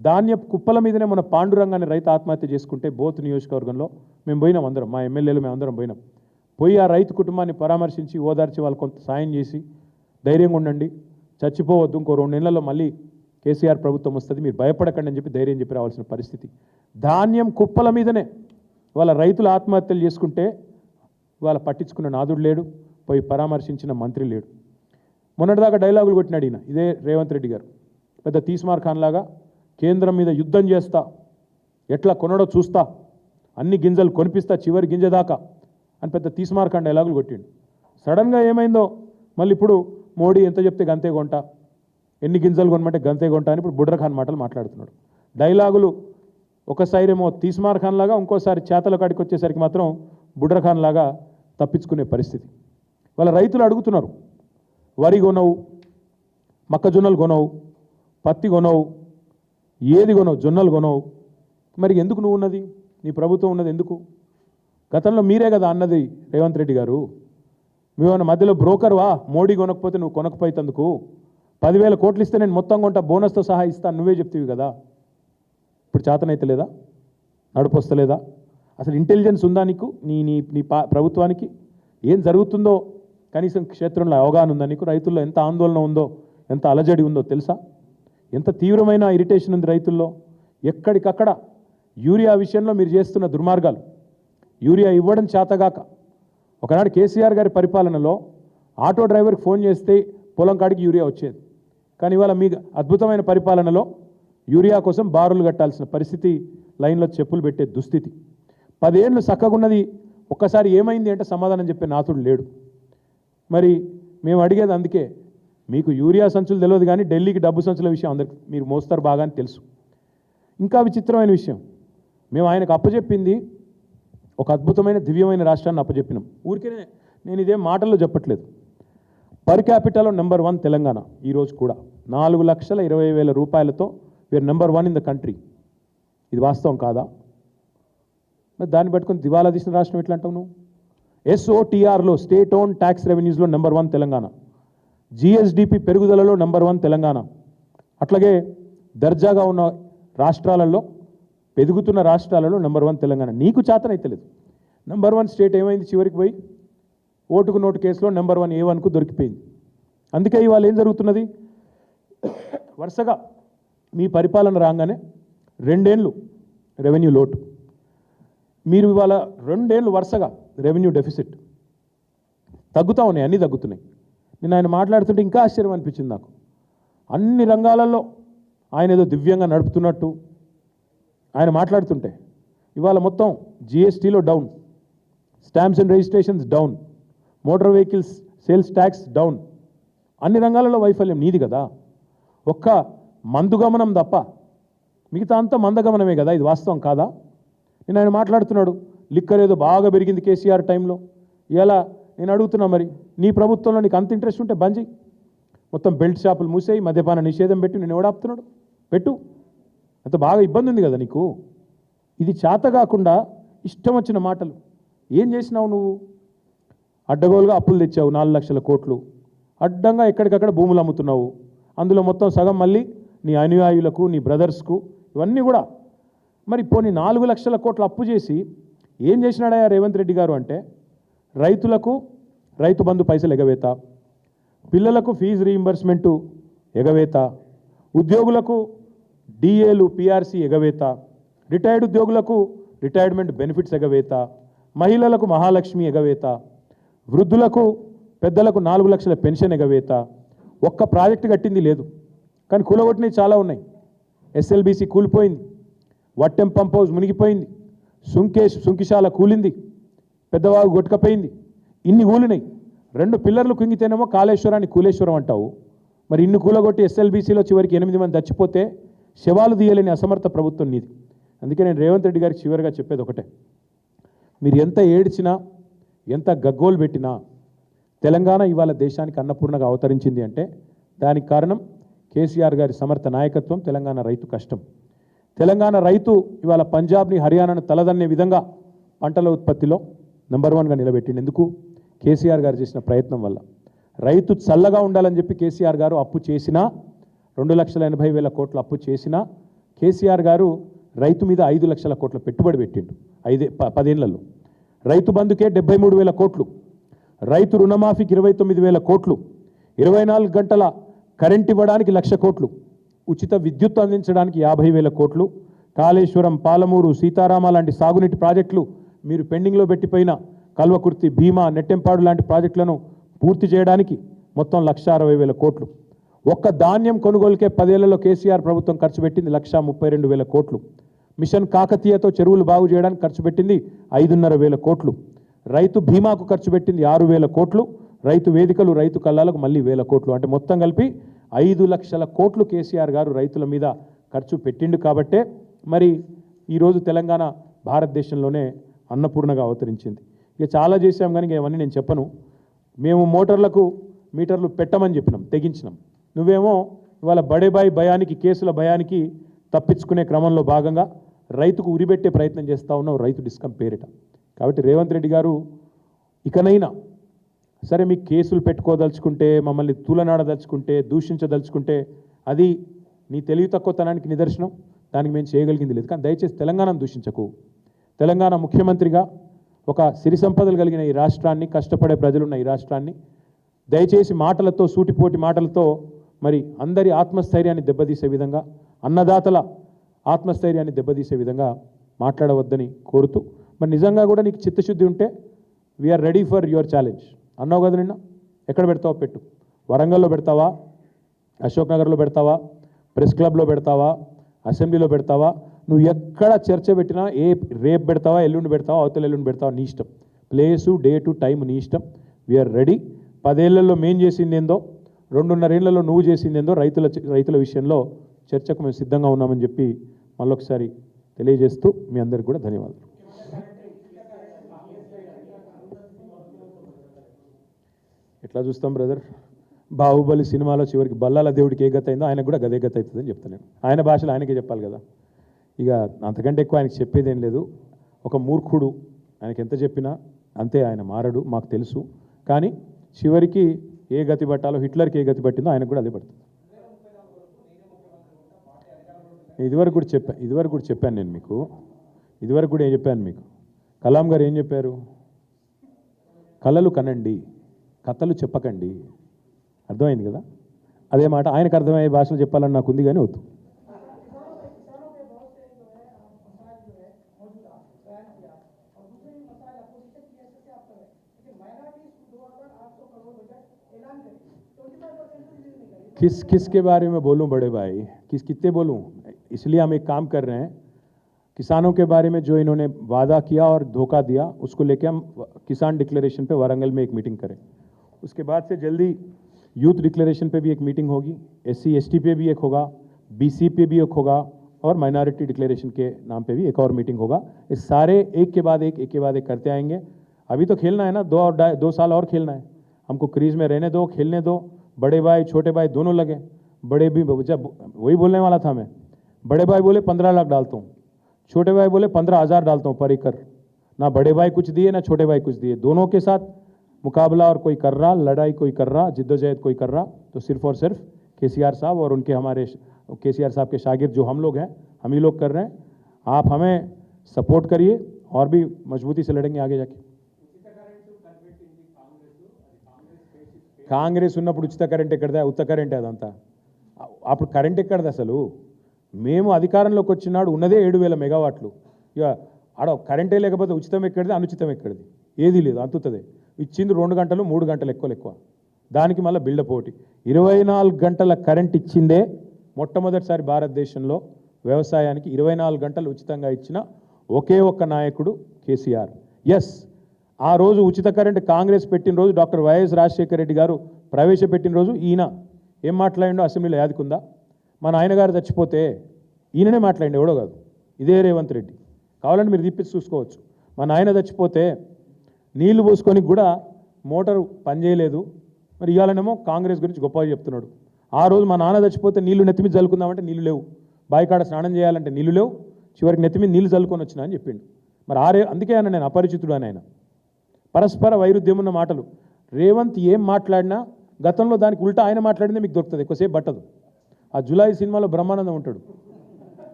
ధాన్యపు కుప్పల మీదనే మన పాండురంగాన్ని రైతు ఆత్మహత్య చేసుకుంటే బోత్ నియోజకవర్గంలో మేము పోయినాం, అందరం మా ఎమ్మెల్యేలు మేము అందరం పోయినాం. పోయి ఆ రైతు కుటుంబాన్ని పరామర్శించి ఓదార్చి వాళ్ళు కొంత సాయం చేసి ధైర్యంగా ఉండండి, చచ్చిపోవద్దు, ఇంకో 2 నెలల్లో మళ్ళీ కేసీఆర్ ప్రభుత్వం వస్తుంది, మీరు భయపడకండి అని చెప్పి ధైర్యం చెప్పి రావాల్సిన పరిస్థితి. ధాన్యం కుప్పల మీదనే వాళ్ళ రైతులు ఆత్మహత్యలు చేసుకుంటే వాళ్ళ పట్టించుకున్న నాదుడు లేడు, పోయి పరామర్శించిన మంత్రి లేడు. మొన్నటిదాకా డైలాగులు కొట్టినాడు ఈయన, ఇదే రేవంత్ రెడ్డి గారు, పెద్ద తీస్మార్ ఖాన్ లాగా కేంద్రం మీద యుద్ధం చేస్తా, ఎట్లా కొనడో చూస్తా, అన్ని గింజలు కొనిపిస్తా చివరి గింజ దాకా అని పెద్ద తీస్మార్ ఖాన్ డైలాగులు కొట్టిండు. సడన్గా ఏమైందో మళ్ళీ ఇప్పుడు మోడీ ఎంత చెప్తే గంతే కొంటా, ఎన్ని గింజలు కొనమంటే గంతే కొంటా అని ఇప్పుడు బుడ్ర ఖాన్ మాటలు మాట్లాడుతున్నాడు. డైలాగులు ఒకసారి ఏమో తీస్మార్ ఖాన్ లాగా, ఇంకోసారి చేతల కాడికి వచ్చేసరికి మాత్రం బుడ్ర ఖాన్ లాగా తప్పించుకునే పరిస్థితి. వాళ్ళ రైతులు అడుగుతున్నారు, వరి కొనవు, మొక్కజొన్నలు కొనవు, పత్తి కొనవు, ఏది కొనవు, జొన్నలు కొనవు, మరి ఎందుకు నువ్వు ఉన్నది, నీ ప్రభుత్వం ఉన్నది ఎందుకు? గతంలో మీరే కదా అన్నది రేవంత్ రెడ్డి గారు, మేమన్నా మధ్యలో బ్రోకర్వా, మోడీ కొనకపోతే నువ్వు కొనకపోయేందుకు 10,000 కోట్లు ఇస్తే నేను మొత్తం కొంటా, బోనస్తో సహా ఇస్తాను నువ్వే చెప్తీవి కదా. ఇప్పుడు చేతనైతే లేదా, నడుపొస్తలేదా? అసలు ఇంటెలిజెన్స్ ఉందా నీకు? నీ నీ నీ ప్రభుత్వానికి ఏం జరుగుతుందో కనీసం క్షేత్రంలో అవగాహన ఉందా నీకు? రైతుల్లో ఎంత ఆందోళన ఉందో, ఎంత అలజడి ఉందో తెలుసా? ఎంత తీవ్రమైన ఇరిటేషన్ ఉంది రైతుల్లో. ఎక్కడికక్కడ యూరియా విషయంలో మీరు చేస్తున్న దుర్మార్గాలు, యూరియా ఇవ్వడం చేతగాక, ఒకనాడు కేసీఆర్ గారి పరిపాలనలో ఆటో డ్రైవర్కి ఫోన్ చేస్తే పొలం కాడికి యూరియా వచ్చేది. కానీ ఇవాళ మీ అద్భుతమైన పరిపాలనలో యూరియా కోసం బారులు కట్టాల్సిన పరిస్థితి, లైన్లో చెప్పులు పెట్టే దుస్థితి. 10 ఏళ్ళు చక్కగున్నది, ఒక్కసారి ఏమైంది అంటే సమాధానం చెప్పే నాతుడు లేడు. మరి మేము అడిగేది అందుకే, మీకు యూరియా సంచులు తెలియదు కానీ ఢిల్లీకి డబ్బు సంచుల విషయం అందరికి మీరు మోస్తారు బాగా అని తెలుసు. ఇంకా విచిత్రమైన విషయం, మేము ఆయనకు అప్పచెప్పింది ఒక అద్భుతమైన దివ్యమైన రాష్ట్రాన్ని అప్పచెప్పినాం. ఊరికే నేను ఇదేం మాటల్లో చెప్పట్లేదు. పర్ క్యాపిటల్లో నెంబర్ 1 తెలంగాణ. ఈరోజు కూడా 4,20,000 రూపాయలతో we're number 1 in the country. ఇది వాస్తవం కాదా? మరి దాన్ని పట్టుకొని దివాలా తీసిన రాష్ట్రం ఎట్లా అంటావు నువ్వు? SOTRలో స్టేట్ ఓన్ ట్యాక్స్ రెవెన్యూస్లో నెంబర్ 1 తెలంగాణ, GSDP పెరుగుదలలో నెంబర్ 1 తెలంగాణ. అట్లాగే దర్జాగా ఉన్న రాష్ట్రాలలో, ఎదుగుతున్న రాష్ట్రాలలో నెంబర్ 1 తెలంగాణ. నీకు చేతనైతలేదు. నెంబర్ 1 స్టేట్ ఏమైంది? చివరికి పోయి ఓటుకు నోటు కేసులో నెంబర్ 1 A1కు దొరికిపోయింది. అందుకే ఇవాళ ఏం జరుగుతున్నది, వరుసగా మీ పరిపాలన రాగానే 2 ఏళ్ళు రెవెన్యూ లోటు, మీరు ఇవాళ 2 ఏళ్ళు వరుసగా రెవెన్యూ డెఫిసిట్. తగ్గుతూ ఉన్నాయి, అన్నీ తగ్గుతున్నాయి. నేను ఆయన మాట్లాడుతుంటే ఇంకా ఆశ్చర్యం అనిపించింది నాకు. అన్ని రంగాలలో ఆయన ఏదో దివ్యంగా నడుపుతున్నట్టు ఆయన మాట్లాడుతుంటే, ఇవాళ మొత్తం GSTలో down, stamps and registrations down, motor vehicles sales tax down, అన్ని రంగాలలో వైఫల్యం నీది కదా. ఒక్క మందుగమనం తప్ప మిగతా అంతా మందగమనమే కదా. ఇది వాస్తవం కాదా? నేను ఆయన మాట్లాడుతున్నాడు, లిక్కర్ ఏదో బాగా పెరిగింది కేసీఆర్ టైంలో. ఇలా నేను అడుగుతున్నా, మరి నీ ప్రభుత్వంలో నీకు అంత ఇంట్రెస్ట్ ఉంటే బంద్ చేయి, మొత్తం బెల్ట్ షాపులు మూసేయి, మద్యపాన నిషేధం పెట్టి, నేను ఎవడాపుతున్నాడు పెట్టు, అంత బాగా ఇబ్బంది ఉంది కదా నీకు. ఇది చేత కాకుండా ఇష్టం వచ్చిన మాటలు ఏం చేసినావు నువ్వు? అడ్డగోలుగా అప్పులు తెచ్చావు 4 లక్షల కోట్లు, అడ్డంగా ఎక్కడికక్కడ భూములు అమ్ముతున్నావు. అందులో మొత్తం సగం మళ్ళీ నీ అనుయాయులకు, నీ బ్రదర్స్కు, ఇవన్నీ కూడా. మరి పోనీ 4 లక్షల కోట్లు అప్పు చేసి ఏం చేసినాడా రేవంత్ రెడ్డి గారు అంటే, రైతులకు రైతు బంధు పైసలు ఎగవేత, పిల్లలకు ఫీజు రీయింబర్స్మెంటు ఎగవేత, ఉద్యోగులకు DAలు PRC ఎగవేత, రిటైర్డ్ ఉద్యోగులకు రిటైర్మెంట్ బెనిఫిట్స్ ఎగవేత, మహిళలకు మహాలక్ష్మి ఎగవేత, వృద్ధులకు పెద్దలకు 4 లక్షల పెన్షన్ ఎగవేత. ఒక్క ప్రాజెక్టు కట్టింది లేదు, కానీ కూలగొట్టినవి చాలా ఉన్నాయి. SLBC కూలిపోయింది, వట్టెం పంప్ హౌస్ మునిగిపోయింది, సుంకిశాల కూలింది, పెద్దవాగు కొట్టుకపోయింది. ఇన్ని కూలినాయి. 2 పిల్లర్లు కుంగితేనేమో కాళేశ్వరాన్ని కూలేశ్వరం అంటావు. మరి ఇన్ని కూలగొట్టి SLBCలో చివరికి 8 మంది చచ్చిపోతే శవాలు తీయలేని అసమర్థ ప్రభుత్వం నీది. అందుకే నేను రేవంత్ రెడ్డి గారికి చివరిగా చెప్పేది ఒకటే, మీరు ఎంత ఏడ్చినా, ఎంత గగ్గోలు పెట్టినా, తెలంగాణ ఇవాళ దేశానికి అన్నపూర్ణగా అవతరించింది అంటే దానికి కారణం కేసీఆర్ గారి సమర్థ నాయకత్వం, తెలంగాణ రైతు కష్టం. తెలంగాణ రైతు ఇవాళ పంజాబ్ని, హర్యానాను తలదన్నే విధంగా పంటల ఉత్పత్తిలో నెంబర్ 1గా నిలబెట్టింది. ఎందుకు? కేసీఆర్ గారు చేసిన ప్రయత్నం వల్ల. రైతు చల్లగా ఉండాలని చెప్పి కేసీఆర్ గారు అప్పు చేసినా, 2,80,000 కోట్ల అప్పు చేసినా కేసీఆర్ గారు రైతు మీద 5 లక్షల కోట్ల పెట్టుబడి పెట్టిండు 10 ఏళ్లలో. రైతు బంధుకే 73,000 కోట్లు, రైతు రుణమాఫీకి 29,000 కోట్లు, 24 గంటల కరెంట్ ఇవ్వడానికి 1,00,000 కోట్లు, ఉచిత విద్యుత్ అందించడానికి 50,000 కోట్లు, కాళేశ్వరం, పాలమూరు, సీతారామ లాంటి సాగునీటి ప్రాజెక్టులు, మీరు పెండింగ్లో పెట్టిపోయిన కల్వకుర్తి, భీమా, నెట్టెంపాడు లాంటి ప్రాజెక్టులను పూర్తి చేయడానికి మొత్తం 1,60,000 కోట్లు. ఒక్క ధాన్యం కొనుగోలుకే 10 ఏళ్లలో కేసీఆర్ ప్రభుత్వం ఖర్చు పెట్టింది 1,32,000 కోట్లు. మిషన్ కాకతీయతో చెరువులు బాగు చేయడానికి ఖర్చు పెట్టింది 5,500 కోట్లు. రైతు బీమాకు ఖర్చు పెట్టింది 6,000 కోట్లు. రైతు వేదికలు, రైతు కల్లాలకు మళ్ళీ 1,000 కోట్లు. అంటే మొత్తం కలిపి 5 లక్షల కోట్లు కేసీఆర్ గారు రైతుల మీద ఖర్చు పెట్టిండు. కాబట్టే మరి ఈరోజు తెలంగాణ భారతదేశంలోనే అన్నపూర్ణగా అవతరించింది. ఇక చాలా చేశాం కానీ ఇవన్నీ నేను చెప్పను. మేము మోటార్లకు మీటర్లు పెట్టమని చెప్పినాం, తెగించినాం. నువ్వేమో ఇవాళ బడేబాయి భయానికి, కేసుల భయానికి తప్పించుకునే క్రమంలో భాగంగా రైతుకు ఉరిబెట్టే ప్రయత్నం చేస్తూ ఉన్నావు రైతు డిస్కమ్ పేరిట. కాబట్టి రేవంత్ రెడ్డి గారు ఇకనైనా సరే, మీకు కేసులు పెట్టుకోదలుచుకుంటే, మమ్మల్ని తూలనాడదలుచుకుంటే, దూషించదలుచుకుంటే అది నీ తెలివి తక్కువతనానికి నిదర్శనం. దానికి మేము చేయగలిగింది లేదు. కానీ దయచేసి తెలంగాణను దూషించకు. తెలంగాణ ముఖ్యమంత్రిగా ఒక సిరి సంపదలు కలిగిన ఈ రాష్ట్రాన్ని, కష్టపడే ప్రజలున్న ఈ రాష్ట్రాన్ని దయచేసి మాటలతో, సూటిపోటి మాటలతో మరి అందరి ఆత్మస్థైర్యాన్ని దెబ్బతీసే విధంగా, అన్నదాతల ఆత్మస్థైర్యాన్ని దెబ్బతీసే విధంగా మాట్లాడవద్దని కోరుతూ, మరి నిజంగా కూడా నీకు చిత్తశుద్ధి ఉంటే we are ready for your challenge అన్నావు కదా నిన్న. ఎక్కడ పెడతావో పెట్టు. వరంగల్లో పెడతావా, అశోక్ నగర్లో పెడతావా, ప్రెస్ క్లబ్లో పెడతావా, అసెంబ్లీలో పెడతావా, నువ్వు ఎక్కడ చర్చ పెట్టినా, రేపు పెడతావా, ఎల్లుండి పెడతావా, అవతల ఎల్లుండి పెడతావా, నీ ఇష్టం. ప్లేసు, డేటు, టైం నీ ఇష్టం. We are ready. 10 ఏళ్లలో మేం చేసింది ఏందో, 2.5 ఏళ్లలో నువ్వు చేసింది ఏందో రైతుల విషయంలో చర్చకు మేము సిద్ధంగా ఉన్నామని చెప్పి మళ్ళొకసారి తెలియజేస్తూ మీ అందరికీ కూడా ధన్యవాదాలు. ఎట్లా చూస్తాం బ్రదర్, బాహుబలి సినిమాలో చివరికి బల్లాల దేవుడికి ఏ గత అయిందో ఆయనకు కూడా గదే గత అవుతుందని చెప్తాను నేను. ఆయన భాషలో ఆయనకే చెప్పాలి కదా. ఇక అంతకంటే ఎక్కువ ఆయనకి చెప్పేది ఏం లేదు. ఒక మూర్ఖుడు, ఆయనకి ఎంత చెప్పినా అంతే, ఆయన మారడు, మాకు తెలుసు. కానీ చివరికి ఏ గతి పట్టాలో, హిట్లర్కి ఏ గతి పట్టిందో ఆయనకు కూడా అదే పడుతుంది. ఇదివరకు కూడా చెప్పాను నేను మీకు. ఇదివరకు కూడా ఏం చెప్పాను మీకు, కలాం గారు ఏం చెప్పారు, కళలు కనండి, కథలు చెప్పకండి. అర్థమైంది కదా. అదే మాట ఆయనకు అర్థమయ్యే భాషలో చెప్పాలని నాకు ఉంది, కానీ వద్దు. किस के बारे में बोलूं बड़े भाई, कितने बोलूं. इसलिए हम एक काम कर रहे हैं, किसानों के बारे में जो इन्होंने वादा किया और धोखा दिया, उसको लेके हम किसान डिक्लेरेशन पे वारंगल में एक मीटिंग करें. उसके बाद से जल्दी यूथ डिक्लेरेशन पे भी एक मीटिंग होगी, SC ST पे भी एक होगा, BC पे भी एक होगा, और माइनॉरिटी डिक्लेरेशन के नाम पे भी एक और मीटिंग होगा. ये सारे एक के बाद एक करते आएंगे. अभी तो खेलना है ना, 2 साल और खेलना है. हमको क्रीज में रहने दो, खेलने दो. बड़े भाई छोटे भाई दोनों लगे. बड़े भी, जब वही बोलने वाला था मैं, बड़े भाई बोले 15 लाख डालता हूँ, छोटे भाई बोले 15,000 डालता हूँ पर एकड़. ना बड़े भाई कुछ दिए ना छोटे भाई कुछ दिए. दोनों के साथ मुकाबला और कोई कर रहा, लड़ाई कोई कर रहा, जिद्दोजहद कोई कर रहा, तो सिर्फ और सिर्फ केसीआर साहब और उनके हमारे केसीआर साहब के शागिर्द जो हम लोग हैं, हम ही लोग कर रहे हैं. आप हमें सपोर्ट करिए और भी मजबूती से लड़ेंगे आगे जाके. కాంగ్రెస్ ఉన్నప్పుడు ఉచిత కరెంట్ ఎక్కడదా, ఉత్త కరెంట్ అదంతా. అప్పుడు కరెంట్ ఎక్కడది అసలు. మేము అధికారంలోకి వచ్చినాడు ఉన్నదే 7,000 మెగావాట్లు. ఇక ఆడ కరెంటే లేకపోతే ఉచితం ఎక్కడిది, అనుచితం ఎక్కడిది, ఏది లేదు, అంతుతుంది. ఇచ్చింది 2 గంటలు 3 గంటలు ఎక్కువ. దానికి మళ్ళీ బిల్డప్ ఒకటి. 24 గంటల కరెంట్ ఇచ్చిందే మొట్టమొదటిసారి భారతదేశంలో వ్యవసాయానికి 24 గంటలు ఉచితంగా ఇచ్చిన ఒకే ఒక్క నాయకుడు కేసీఆర్. ఎస్, ఆ రోజు ఉచిత కరెంట్ కాంగ్రెస్ పెట్టిన రోజు, డాక్టర్ వైఎస్ రాజశేఖర రెడ్డి గారు ప్రవేశపెట్టిన రోజు ఈయన ఏం మాట్లాడిండో అసెంబ్లీలో యాదికుందా. మా నాయనగారు చచ్చిపోతే ఈయననే మాట్లాడిండు, ఎవడో కాదు, ఇదే రేవంత్ రెడ్డి. కావాలంటే మీరు తీపిచ్చి చూసుకోవచ్చు. మా నాయన చచ్చిపోతే నీళ్లు పోసుకొని కూడా మోటారు పనిచేయలేదు, మరి ఇవాళనేమో కాంగ్రెస్ గురించి గొప్పగా చెప్తున్నాడు. ఆ రోజు మా నాన్న చచ్చిపోతే నీళ్లు నెత్తిమీద చల్లుకుందామంటే నీళ్లు లేవు, బాయికాడ స్నానం చేయాలంటే నీళ్లు లేవు, చివరికి నెత్తిమీద నీళ్లు చల్లుకొని వచ్చినా అని చెప్పిండు. మరి అందుకే అన్న నేను అపరిచితుడు అని. ఆయన పరస్పర వైరుధ్యం ఉన్న మాటలు. రేవంత్ ఏం మాట్లాడినా గతంలో దానికి ఉల్టా ఆయన మాట్లాడిందే మీకు దొరుకుతుంది, ఎక్కువసేపు పట్టదు. ఆ జులై సినిమాలో బ్రహ్మానందం ఉంటాడు,